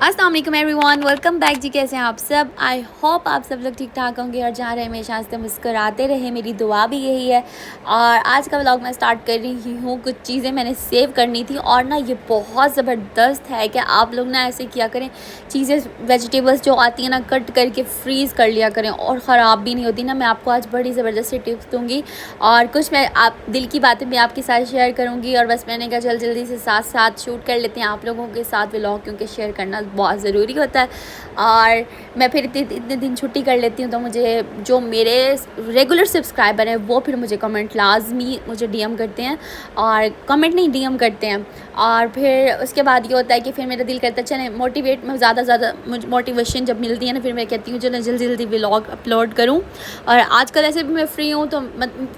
अस्सलाम वालेकुम everyone, welcome back जी। कैसे हैं आप सब? आई होप आप सब लोग ठीक ठाक होंगे और जहाँ रहे हमेशा हंसते मुस्कुराते रहे, मेरी दुआ भी यही है। और आज का व्लॉग मैं स्टार्ट कर रही हूँ। कुछ चीज़ें मैंने सेव करनी थी और ना ये बहुत ज़बरदस्त है कि आप लोग ना ऐसे किया करें, चीज़ें वेजिटेबल्स जो आती हैं ना कट करके फ्रीज़ कर लिया करें और ख़राब भी नहीं होती ना। मैं आपको आज बड़ी ज़बरदस्त सी टिप्स दूँगी और कुछ मैं आप दिल की बातें भी आपके साथ शेयर करूँगी। और बस मैंने कहा जल्दी से साथ साथ शूट कर लेते हैं आप लोगों के साथ व्लॉग, क्योंकि शेयर करना बहुत ज़रूरी होता है। और मैं फिर इतने दिन छुट्टी कर लेती हूँ, तो मुझे जो मेरे रेगुलर सब्सक्राइबर हैं वो फिर मुझे कमेंट लाजमी मुझे डीएम करते हैं, और कमेंट नहीं डीएम करते हैं। और फिर उसके बाद ये होता है कि फिर मेरा दिल करता है चले मोटिवेट में ज़्यादा मुझे मोटिवेशन जब मिलती है ना, फिर मैं कहती हूँ चलो जल्दी व्लॉग अपलोड करूँ। और आजकल ऐसे भी मैं फ्री हूँ, तो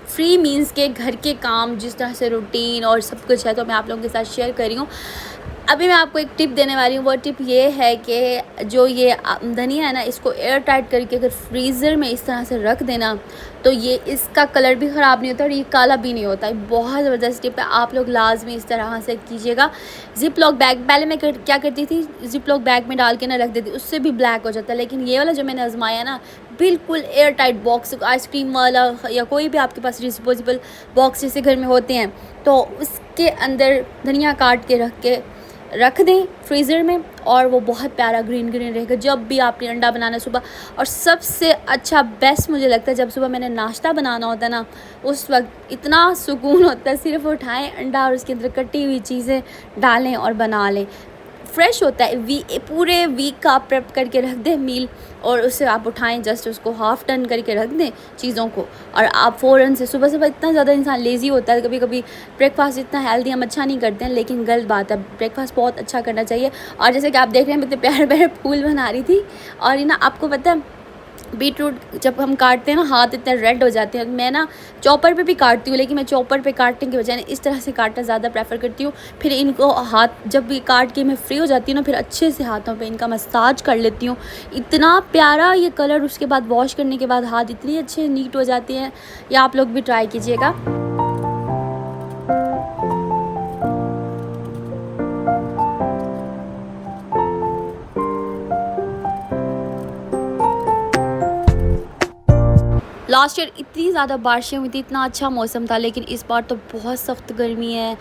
फ्री मीन्स के घर के काम जिस तरह से रूटीन और सब कुछ है, तो मैं आप लोगों के साथ शेयर कर रही हूँ। अभी मैं आपको एक टिप देने वाली हूँ। वो टिप ये है कि जो ये धनिया है ना, इसको एयर टाइट करके अगर फ्रीज़र में इस तरह से रख देना, तो ये इसका कलर भी ख़राब नहीं होता और ये काला भी नहीं होता। बहुत ज़बरदस्त टिप है, आप लोग लाजमी इस तरह से कीजिएगा। ज़िप लॉक बैग पहले मैं क्या करती थी, ज़िप लॉक बैग में डाल के ना रख देती, उससे भी ब्लैक हो जाता है। लेकिन ये वाला जो मैंने आजमाया ना, बिल्कुल एयर टाइट बॉक्स, आइसक्रीम वाला या कोई भी आपके पास डिस्पोजेबल बॉक्स जैसे घर में होते हैं, तो उसके अंदर धनिया काट के रख दें फ्रीज़र में, और वो बहुत प्यारा ग्रीन रहेगा जब भी आपने अंडा बनाना सुबह। और सबसे अच्छा बेस्ट मुझे लगता है जब सुबह मैंने नाश्ता बनाना होता है ना, उस वक्त इतना सुकून होता है। सिर्फ उठाएं अंडा और उसके अंदर कटी हुई चीज़ें डालें और बना लें, फ्रेश होता है। पूरे वीक का आप प्रेप करके रख दें मील, और उससे आप उठाएं, जस्ट उसको हाफ़ टर्न करके रख दें चीज़ों को, और आप फ़ौरन से सुबह इतना ज़्यादा इंसान लेज़ी होता है, कभी कभी ब्रेकफास्ट इतना हेल्दी हम अच्छा नहीं करते हैं, लेकिन गलत बात है, ब्रेकफास्ट बहुत अच्छा करना चाहिए। और जैसे कि आप देख रहे हैं, मैं इतने प्यारे प्यारे फूल बना रही थी। और ये ना आपको पता है, बीटरूट जब हम काटते हैं ना, हाथ इतने रेड हो जाते हैं। मैं ना चॉपर पे भी काटती हूँ, लेकिन मैं चॉपर पे काटने के बजाय इस तरह से काटना ज़्यादा प्रेफर करती हूँ। फिर इनको हाथ जब भी काट के मैं फ्री हो जाती हूँ ना, फिर अच्छे से हाथों पे इनका मसाज कर लेती हूँ। इतना प्यारा ये कलर, उसके बाद वॉश करने के बाद हाथ इतनी अच्छे नीट हो जाती हैं। या आप लोग भी ट्राई कीजिएगा। लास्ट ईयर इतनी ज़्यादा बारिशें हुई थी, इतना अच्छा मौसम था, लेकिन इस बार तो बहुत सख्त गर्मी है।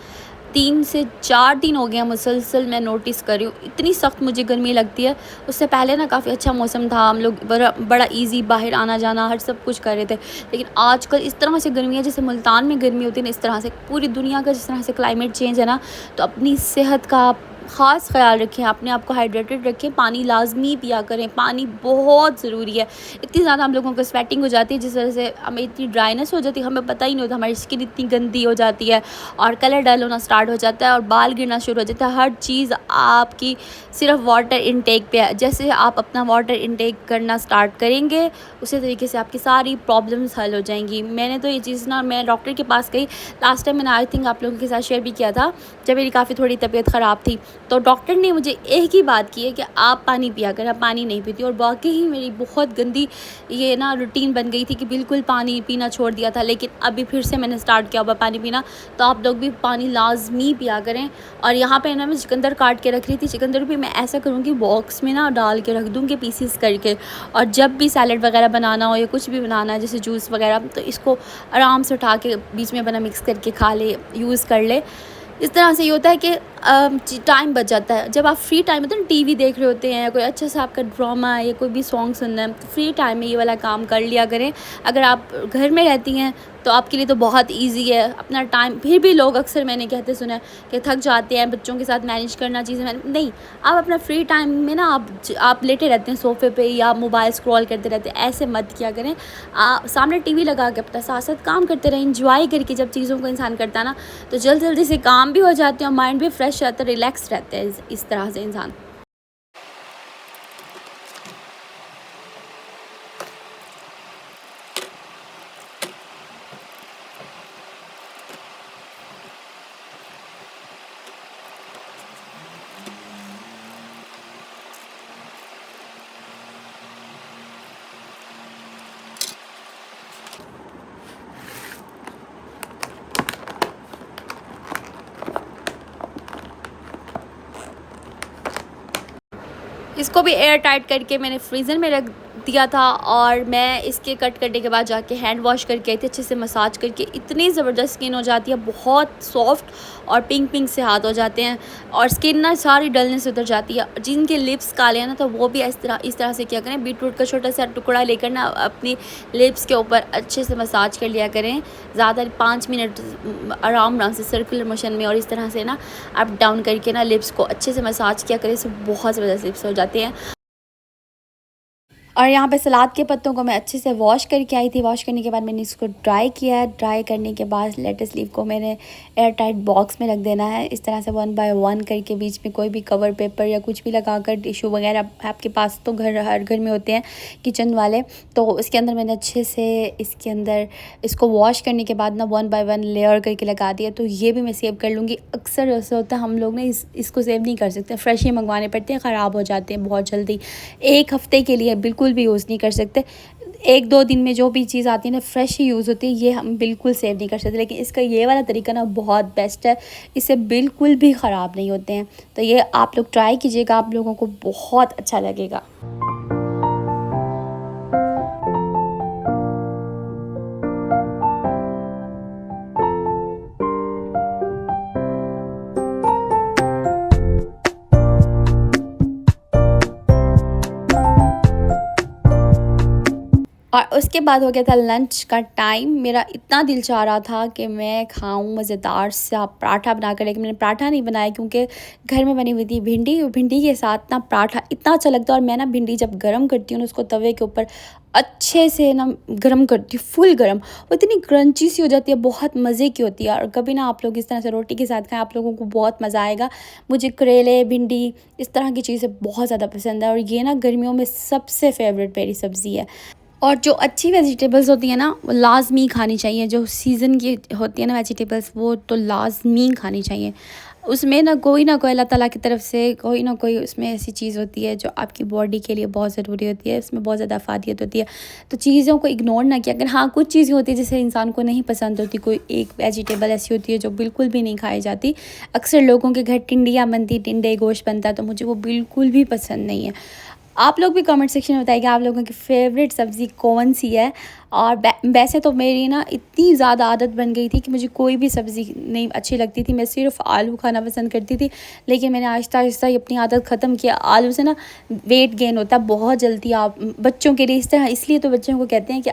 3 से 4 दिन हो गए हैं मुसलसल मैं नोटिस कर रही हूँ, इतनी सख्त मुझे गर्मी लगती है। उससे पहले ना काफ़ी अच्छा मौसम था, हम लोग बड़ा ईज़ी बाहर आना जाना हर सब कुछ कर रहे थे। लेकिन आजकल इस तरह से गर्मी है, जैसे मुल्तान में गर्मी होती है ना, इस तरह से पूरी दुनिया का जिस तरह से क्लाइमेट चेंज है ना, तो अपनी सेहत का ख़ास ख्याल रखें, अपने आप को हाइड्रेटेड रखें, पानी लाजमी पिया करें, पानी बहुत ज़रूरी है। इतनी ज़्यादा हम लोगों को स्वेटिंग हो जाती है, जिस वजह से हमें इतनी ड्राइनेस हो जाती है, हमें पता ही नहीं होता, हमारी स्किन इतनी गंदी हो जाती है और कलर डल होना स्टार्ट हो जाता है और बाल गिरना शुरू हो जाता है। हर चीज़ आपकी सिर्फ वाटर इनटेक पे है। जैसे आप अपना वाटर इनटेक करना स्टार्ट करेंगे, उसी तरीके से आपकी सारी प्रॉब्लम्स हल हो जाएंगी। मैंने तो ये चीज़ ना, मैं डॉक्टर के पास गई लास्ट टाइम, मैंने आई थिंक आप लोगों के साथ शेयर भी किया था, जब मेरी काफ़ी थोड़ी तबीयत ख़राब थी, तो डॉक्टर ने मुझे एक ही बात की है कि आप पानी पिया करें। आप पानी नहीं पीती, और वाकई ही मेरी बहुत गंदी ये ना रूटीन बन गई थी कि बिल्कुल पानी पीना छोड़ दिया था। लेकिन अभी फिर से मैंने स्टार्ट किया हुआ पानी पीना, तो आप लोग भी पानी लाजमी पिया करें। और यहाँ पे ना मैं चुकंदर काट के रख रही थी, चुकंदर भी मैं ऐसा करूँगी बॉक्स में ना डाल के रख दूँगी पीसीस करके, और जब भी सैलड वगैरह बनाना हो या कुछ भी बनाना है जैसे जूस वगैरह, तो इसको आराम से उठा के बीच में बना मिक्स करके खा ले, यूज़ कर ले। इस तरह से ये होता है कि टाइम बच जाता है। जब आप फ्री टाइम में तो टीवी देख रहे होते हैं, कोई अच्छा सा आपका ड्रामा है या कोई भी सॉन्ग सुनना है, तो फ्री टाइम में ये वाला काम कर लिया करें। अगर आप घर में रहती हैं तो आपके लिए तो बहुत इजी है अपना टाइम। फिर भी लोग अक्सर मैंने कहते सुना है कि थक जाते हैं, बच्चों के साथ मैनेज करना चीज़ें नहीं, आप अपना फ्री टाइम में ना आप लेटे रहते हैं सोफ़े पे या मोबाइल स्क्रॉल करते रहते हैं, ऐसे मत किया करें। सामने टीवी लगा के अपना साथ साथ काम करते रहें, इंजॉय करके। जब चीज़ों को इंसान करता है ना, तो जल्दी से काम भी हो जाते हैं और माइंड भी फ्रेश रहता है, रिलैक्स रहता है इस तरह से इंसान। इसको भी एयर टाइट करके मैंने फ्रीज़र में रख दिया था और मैं इसके कट करने के बाद जाके हैंड वॉश करके आई थी, अच्छे से मसाज करके। इतनी ज़बरदस्त स्किन हो जाती है, बहुत सॉफ्ट और पिंक पिंक से हाथ हो जाते हैं और स्किन ना सारी डलनेस उतर जाती है। जिनके लिप्स काले हैं ना, तो वो भी इस तरह से क्या करें, बीटरूट का छोटा सा टुकड़ा लेकर ना अपनी लिप्स के ऊपर अच्छे से मसाज कर लिया करें। ज़्यादा 5 मिनट आराम से सर्कुलर मोशन में, और इस तरह से ना अप डाउन करके ना लिप्स को अच्छे से मसाज किया करें। इससे बहुत ज़बरदस्त लिप्स हो जाते हैं। और यहाँ पे सलाद के पत्तों को मैं अच्छे से वॉश करके आई थी। वॉश करने के बाद मैंने इसको ड्राई किया। ड्राई करने के बाद लेट्स लीफ को मैंने एयर टाइट बॉक्स में रख देना है। इस तरह से 1 बाय 1 करके बीच में कोई भी कवर पेपर या कुछ भी लगाकर, टिश्यू वगैरह आपके पास तो हर घर में होते हैं किचन वाले, तो इसके अंदर मैंने अच्छे से इसके अंदर इसको वॉश करने के बाद ना 1 बाय 1 लेयर करके लगा दिया। तो ये भी मैं सेव कर लूँगी। अक्सर ऐसा होता है हम लोग ना इसको सेव नहीं कर सकते, फ्रेश ही मंगवाने पड़ते हैं, ख़राब हो जाते हैं बहुत जल्दी। 1 हफ़्ते के लिए बिल्कुल भी यूज़ नहीं कर सकते। 1-2 दिन में जो भी चीज़ आती है ना, फ्रेश ही यूज़ होती है, ये हम बिल्कुल सेव नहीं कर सकते। लेकिन इसका ये वाला तरीका ना बहुत बेस्ट है, इससे बिल्कुल भी ख़राब नहीं होते हैं। तो ये आप लोग ट्राई कीजिएगा, आप लोगों को बहुत अच्छा लगेगा। और उसके बाद हो गया था लंच का टाइम। मेरा इतना दिल चाह रहा था कि मैं खाऊं मज़ेदार सा पराठा बनाकर, लेकिन मैंने पराठा नहीं बनाया क्योंकि घर में बनी हुई थी भिंडी। भिंडी के साथ ना पराठा इतना अच्छा लगता है। और मैं ना भिंडी जब गर्म करती हूँ ना, उसको तवे के ऊपर अच्छे से ना गर्म करती हूँ, फुल गर्म, वो इतनी क्रंची सी हो जाती है, बहुत मज़े की होती है। और कभी ना आप लोग इस तरह से रोटी के साथ खाएं, आप लोगों को बहुत मज़ा आएगा। मुझे करेले, भिंडी, इस तरह की चीज़ें बहुत ज़्यादा पसंद है और ये ना गर्मियों में सबसे फेवरेट मेरी सब्ज़ी है। और जो अच्छी वेजिटेबल्स होती हैं ना, वो लाज़मी खानी चाहिए। जो सीज़न की होती है ना वेजिटेबल्स, वो तो लाज़मी खानी चाहिए। उसमें ना कोई अल्लाह ताला की तरफ से कोई ना कोई उसमें ऐसी चीज़ होती है जो आपकी बॉडी के लिए बहुत ज़रूरी होती है। उसमें बहुत ज़्यादा अफादियत होती है। तो चीज़ों को इग्नोर ना किया अगर। हाँ, कुछ चीज़ें होती है जिसे इंसान को नहीं पसंद होती। कोई एक वेजिटेबल ऐसी होती है जो बिल्कुल भी नहीं खाई जाती। अक्सर लोगों के घर टिंडियाँ बनती, टिंडे गोश्त बनता है, तो मुझे वो बिल्कुल भी पसंद नहीं है। आप लोग भी कमेंट सेक्शन में बताइए कि आप लोगों की फ़ेवरेट सब्ज़ी कौन सी है। और वैसे तो मेरी ना इतनी ज़्यादा आदत बन गई थी कि मुझे कोई भी सब्ज़ी नहीं अच्छी लगती थी। मैं सिर्फ़ आलू खाना पसंद करती थी। लेकिन मैंने आहिस्ता आहिस्ता ये अपनी आदत ख़त्म किया। आलू से ना वेट गेन होता है बहुत जल्दी। आप बच्चों के लिए इस तरह, इसलिए तो बच्चों को कहते हैं कि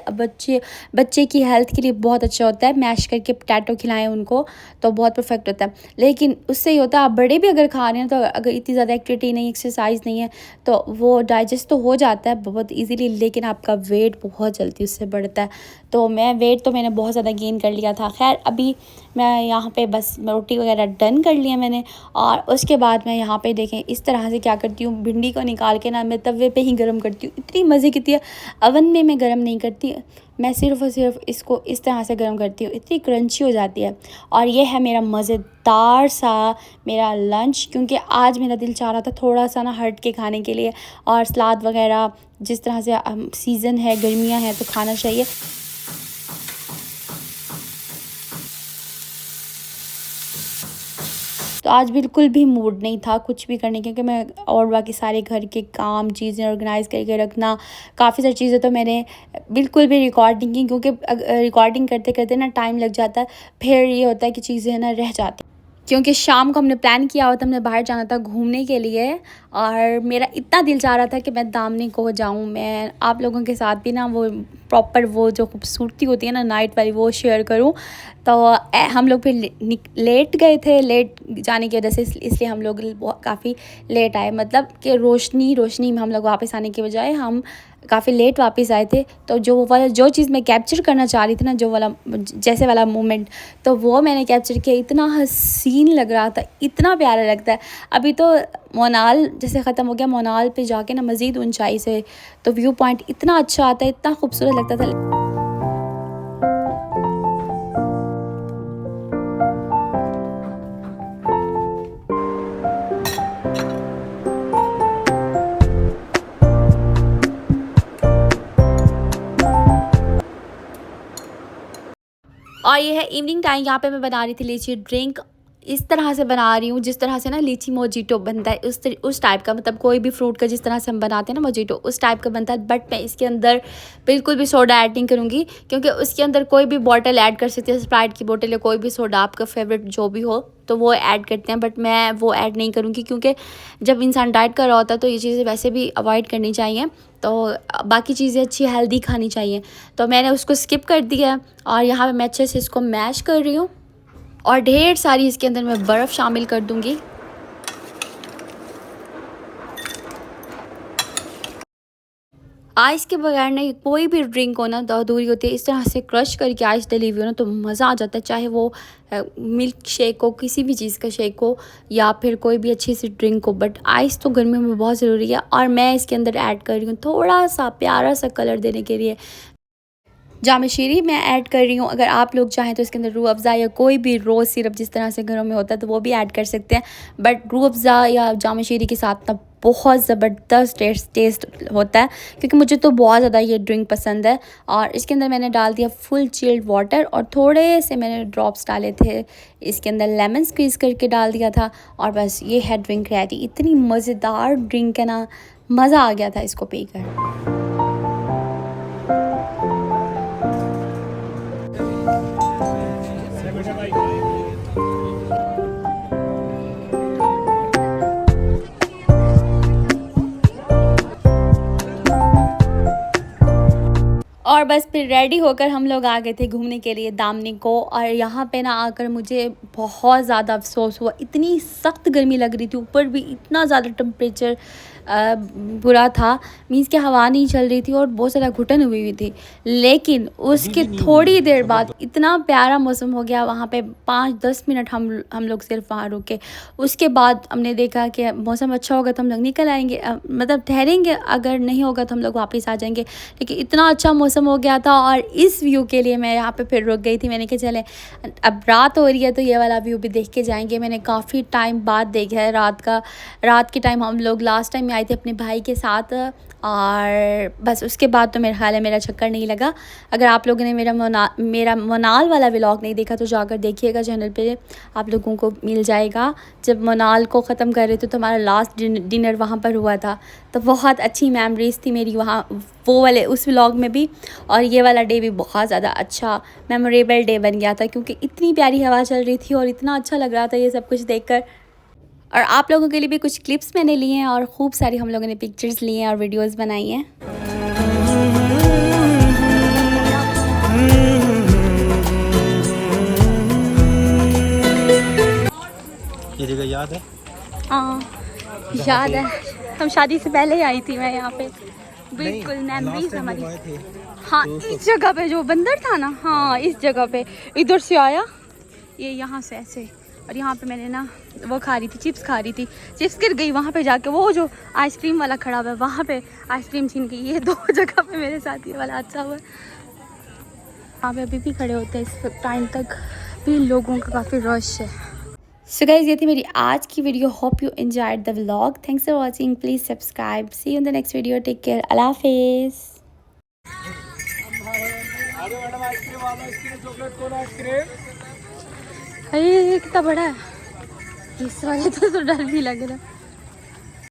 बच्चे की हेल्थ के लिए बहुत अच्छा होता है। मैश करके पोटैटो खिलाएं उनको, तो बहुत परफेक्ट होता है। लेकिन उससे ही होता है, आप बड़े भी अगर खा रहे हैं, तो अगर इतनी ज़्यादा एक्टिविटी नहीं, एक्सरसाइज नहीं है, तो वो डाइजेस्ट तो हो जाता है बहुत इजीली, लेकिन आपका वेट बहुत जल्दी उससे बढ़ता है। तो मैंने बहुत ज़्यादा गेन कर लिया था। खैर, अभी मैं यहाँ पे बस रोटी वगैरह डन कर लिया मैंने। और उसके बाद मैं यहाँ पे देखें इस तरह से क्या करती हूँ, भिंडी को निकाल के ना मैं तवे पे ही गर्म करती हूँ। इतनी मज़े की होती है। अवन में मैं गर्म नहीं करती, मैं सिर्फ़ और सिर्फ इसको इस तरह से गर्म करती हूँ, इतनी क्रंची हो जाती है। और ये है मेरा मज़ेदार सा मेरा लंच, क्योंकि आज मेरा दिल चाह रहा था थोड़ा सा ना हट के खाने के लिए। और सलाद वगैरह जिस तरह से सीज़न है, गर्मियाँ हैं, तो खाना चाहिए। तो आज बिल्कुल भी मूड नहीं था कुछ भी करने, क्योंकि मैं और बाकी सारे घर के काम, चीज़ें ऑर्गेनाइज़ करके रखना, काफ़ी सारी चीज़ें तो मैंने बिल्कुल भी रिकॉर्ड नहीं की, क्योंकि रिकॉर्डिंग करते करते ना टाइम लग जाता है। फिर ये होता है कि चीज़ें ना रह जाती, क्योंकि शाम को हमने प्लान किया हुआ था, हमने बाहर जाना था घूमने के लिए। और मेरा इतना दिल चाह रहा था कि मैं दामनी को जाऊँ, मैं आप लोगों के साथ भी ना वो प्रॉपर वो जो खूबसूरती होती है ना नाइट वाली, वो शेयर करूँ। तो हम लोग फिर लेट गए थे। लेट जाने की वजह से इसलिए हम लोग काफ़ी लेट आए, मतलब कि रोशनी में हम लोग वापस आने के बजाय हम काफ़ी लेट वापस आए थे। तो जो चीज़ मैं कैप्चर करना चाह रही थी ना, जो वाला जैसे वाला मोमेंट, तो वो मैंने कैप्चर किया। इतना हसीन लग रहा था, इतना प्यारा लगता है। अभी तो मोनाल जैसे ख़त्म हो गया, मोनाल पे जाके ना मज़ीद ऊंचाई से तो व्यू पॉइंट इतना अच्छा आता है, इतना खूबसूरत लगता था। और ये है इवनिंग टाइम। यहाँ पे मैं बना रही थी लीची ड्रिंक। इस तरह से बना रही हूँ जिस तरह से ना लीची मोजीटो बनता है, उस टाइप का, मतलब कोई भी फ्रूट का जिस तरह से हम बनाते हैं ना मोजीटो, उस टाइप का बनता है। बट मैं इसके अंदर बिल्कुल भी सोडा ऐड नहीं करूँगी, क्योंकि उसके अंदर कोई भी बॉटल ऐड कर सकते हैं, स्प्राइट की बोतल या कोई भी सोडा आपका फेवरेट जो भी हो तो वो ऐड करते हैं। बट मैं वो ऐड नहीं करूँगी, क्योंकि जब इंसान डाइट कर रहा होता है तो ये चीज़ें वैसे भी अवॉइड करनी चाहिए, तो बाकी चीज़ें अच्छी हेल्दी खानी चाहिए। तो मैंने उसको स्किप कर दिया और यहाँ पे मैं अच्छे से इसको मैश कर रही हूँ और ढेर सारी इसके अंदर मैं बर्फ़ शामिल कर दूँगी। आइस के बगैर ना कोई भी ड्रिंक हो ना तो अधूरी होती है। इस तरह से क्रश करके आइस डली हुई हो ना तो मज़ा आ जाता है, चाहे वो मिल्क शेक हो, किसी भी चीज़ का शेक हो या फिर कोई भी अच्छी सी ड्रिंक हो। बट आइस तो गर्मियों में बहुत ज़रूरी है। और मैं इसके अंदर ऐड कर रही हूँ थोड़ा सा प्यारा सा कलर देने के लिए जाम शीरी मैं ऐड कर रही हूँ। अगर आप लोग चाहें तो इसके अंदर रूह अफ़ज़ा या कोई भी रोज़ सिरप जिस तरह से घरों में होता है तो वो भी ऐड कर सकते हैं। बट रूह अफ़ज़ा या जाम शीरी के साथ ना बहुत ज़बरदस्त टेस्ट होता है, क्योंकि मुझे तो बहुत ज़्यादा ये ड्रिंक पसंद है। और इसके अंदर मैंने डाल दिया फुल चिल्ड वाटर और थोड़े से मैंने ड्रॉप्स डाले थे इसके अंदर, लेमन स्क्वीज़ करके डाल दिया था और बस ये है ड्रिंक रेडी। इतनी मज़ेदार ड्रिंक है ना, मज़ा आ गया था इसको पीकर। और बस फिर रेडी होकर हम लोग आ गए थे घूमने के लिए दामनी को। और यहाँ पे ना आकर मुझे बहुत ज़्यादा अफसोस हुआ, इतनी सख्त गर्मी लग रही थी, ऊपर भी इतना ज़्यादा टेम्परेचर बुरा था, मीन्स कि हवा नहीं चल रही थी और बहुत ज़्यादा घुटन हुई हुई थी। लेकिन उसके थोड़ी देर बाद इतना प्यारा मौसम हो गया, वहाँ पे 5-10 मिनट हम लोग सिर्फ वहाँ रुके। उसके बाद हमने देखा कि मौसम अच्छा होगा तो हम लोग निकल आएंगे, मतलब ठहरेंगे, अगर नहीं होगा तो हम लोग वापस आ जाएंगे। लेकिन इतना अच्छा मौसम हो गया था और इस व्यू के लिए मैं यहाँ पे फिर रुक गई थी। मैंने कहा चले अब रात हो रही है तो ये वाला व्यू भी देख के जाएंगे। मैंने काफ़ी टाइम बाद देखा है रात के टाइम। हम लोग लास्ट टाइम आए थे अपने भाई के साथ और बस उसके बाद तो मेरा ख्याल है मेरा चक्कर नहीं लगा। अगर आप लोगों ने मेरा मनाल वाला व्लॉग नहीं देखा तो जाकर देखिएगा, चैनल पे आप लोगों को मिल जाएगा। जब मनाल को ख़त्म कर रहे थे तो हमारा लास्ट डिनर वहाँ पर हुआ था, तो बहुत अच्छी मेमोरीज़ थी मेरी वहाँ वो वाले उस व्लॉग में भी। और ये वाला डे भी बहुत ज़्यादा अच्छा मेमोरेबल डे बन गया था, क्योंकि इतनी प्यारी हवा चल रही थी और इतना अच्छा लग रहा था ये सब कुछ देखकर। और आप लोगों के लिए भी कुछ क्लिप्स मैंने लिए हैं और खूब सारी हम लोगों ने पिक्चर्स लिए हैं और वीडियोस बनाई हैं। ये जगह याद है? हाँ याद है, हम शादी से पहले ही आई थी मैं यहाँ पे, बिल्कुल मेमोरीज हमारी। हाँ इस जगह पे जो बंदर था ना, हाँ इस जगह पे इधर से आया ये यहाँ से ऐसे, और यहाँ पे मैंने ना वो खा रही थी, चिप्स खा रही थी, चिप्स गिर गई वहाँ पे जाके, वो जो आइसक्रीम वाला खड़ा हुआ है वहाँ पे आइसक्रीम छीन गई। ये 2 जगह पे मेरे साथ ये वाला अच्छा हुआ। यहाँ पे अभी भी खड़े होते हैं इस टाइम तक भी, लोगों का काफ़ी रश है। सो गाइस ये थी मेरी आज की video, hope you enjoyed the vlog. Thanks for watching, please subscribe, see you in the next video, take care, अल्लाह हाफिज़। अरे ये कितना बड़ा है, इस वाले तो डर भी लग रहा है।